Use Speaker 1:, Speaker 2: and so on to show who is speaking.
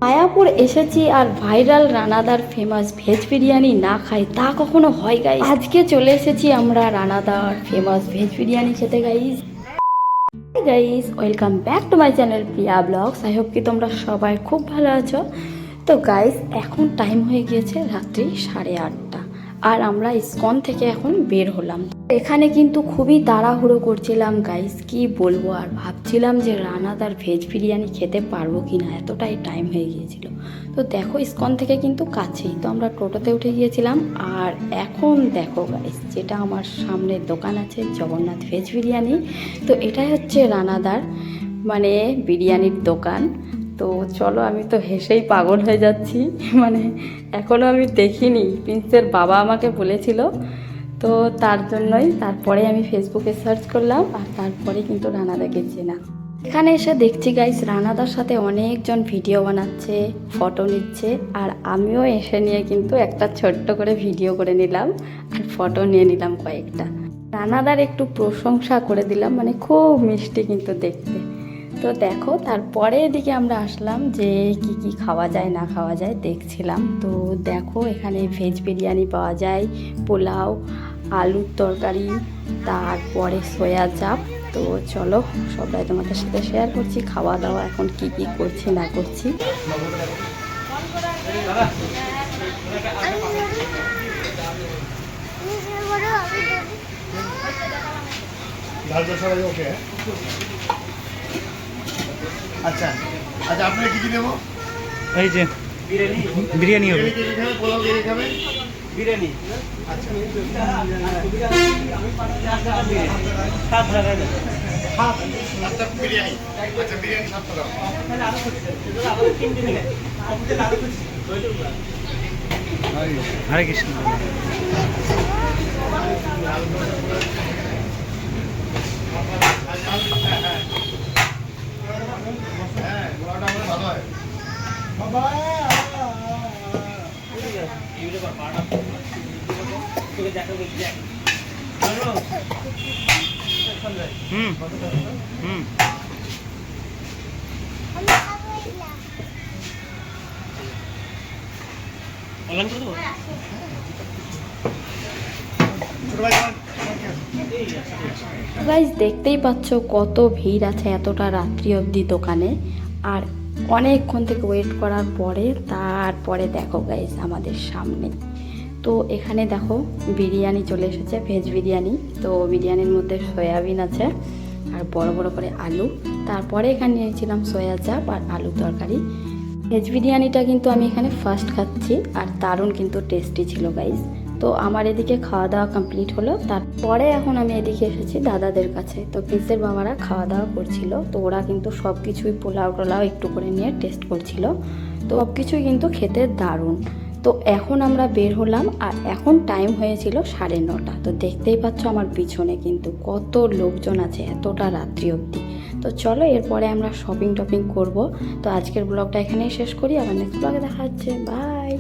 Speaker 1: মায়াপুর এসেছি আর viral রানাদার famous veg biryani না খাই তা কখনো হয় গাইস। আজকে চলে এসেছি আমরা রানাদার ফেমাস ভেজ বিরিয়ানি খেতে guys. Guys welcome back to my channel Priya blogs. I hope কি তোমরা সবাই খুব ভালো আছো। তো গাইস এখন টাইম হয়ে গিয়েছে রাত্রি 8:30 আর আমরা ইসকন থেকে এখন বের হলাম। এখানে কিন্তু খুবই তাড়াহুড়ো করছিলাম গাইস, কি বলবো, আর ভাবছিলাম যে রানাদার ভেজ বিরিয়ানি খেতে পারবো কি না, এতটাই টাইম হয়ে গিয়েছিল। তো দেখো ইসকন থেকে কিন্তু কাছেই, তো আমরা টোটোতে উঠে গিয়েছিলাম। আর এখন দেখো গাইস, যেটা আমার সামনের দোকান আছে জগন্নাথ ভেজ বিরিয়ানি, তো এটাই হচ্ছে রানাদার মানে বিরিয়ানির দোকান। তো চলো, আমি তো হেসেই পাগল হয়ে যাচ্ছি, মানে এখনও আমি দেখিনি, প্রিন্সের বাবা আমাকে বলেছিল, তো তার জন্যই তারপরে আমি ফেসবুকে সার্চ করলাম আর তারপরে কিন্তু রানাদাকে চেনা। এখানে এসে দেখছি গাইস রানাদার সাথে অনেকজন ভিডিও বানাচ্ছে, ফটো নিচ্ছে, আর আমিও এসে নিয়ে কিন্তু একটা ছোট্ট করে ভিডিও করে নিলাম আর ফটো নিয়ে নিলাম কয়েকটা। রানাদার একটু প্রশংসা করে দিলাম, মানে খুব মিষ্টি কিন্তু দেখতে। তো দেখো তারপরে এদিকে আমরা আসলাম যে কি কি খাওয়া যায় না খাওয়া যায় দেখছিলাম। তো দেখো এখানে ভেজ বিরিয়ানি পাওয়া যায়, পোলাও, আলুর তরকারি, তারপরে সয়া চাপ। তো চলো সবাই তোমাদের সাথে শেয়ার করছি খাওয়া দাওয়া এখন কি কি করছি না করছি।
Speaker 2: আচ্ছা আচ্ছা, আপনাকে কি কি দেবো?
Speaker 3: এই যে বিরিয়ানি হবে।
Speaker 2: পোলাও কে খাবে?
Speaker 3: বিরিয়ানি
Speaker 2: আচ্ছা আচ্ছা, বিরিয়ানি, আচ্ছা বিরিয়ানি 7 টাকা।
Speaker 3: হরে কৃষ্ণ।
Speaker 2: হ্যাঁ, পোলাওটা আমার ভালো হয়।
Speaker 3: হুম হুম অনলাইন করে দেবো।
Speaker 2: ছোট ভাই খান।
Speaker 1: গাইজ দেখতেই পাচ্ছ কত ভিড় আছে এতটা রাত্রি অবধি দোকানে, আর অনেকক্ষণ থেকে ওয়েট করার পরে তারপরে দেখো গাইজ আমাদের সামনে। তো এখানে দেখো বিরিয়ানি চলে এসেছে, ভেজ বিরিয়ানি। তো বিরিয়ানির মধ্যে সয়াবিন আছে আর বড় বড় করে আলু, তারপরে এখানে নিয়েছিলাম সয়া চাপ আর আলু তরকারি। ভেজ বিরিয়ানিটা কিন্তু আমি এখানে ফার্স্ট খাচ্ছি আর দারুণ কিন্তু টেস্টি ছিল গাইজ। তো আমার এদিকে খাওয়া দাওয়া কমপ্লিট হলো, তারপরে এখন আমি এদিকে এসেছি দাদাদের কাছে। তো প্রিন্সের বাবারা খাওয়া দাওয়া করছিল, তো ওরা কিন্তু সব কিছুই পোলাও টোলাও একটু করে নিয়ে টেস্ট করছিল। তো সব কিছুই কিন্তু খেতে দারুণ। তো এখন আমরা বের হলাম আর এখন টাইম হয়েছিল 9:30। তো দেখতেই পাচ্ছ আমার পিছনে কিন্তু কত লোকজন আছে এতটা রাত্রি অবধি। তো চলো এরপরে আমরা শপিং টপিং করব। তো আজকের ব্লগটা এখানেই শেষ করি, আবার নেক্সট ব্লগে দেখা হচ্ছে, বাই।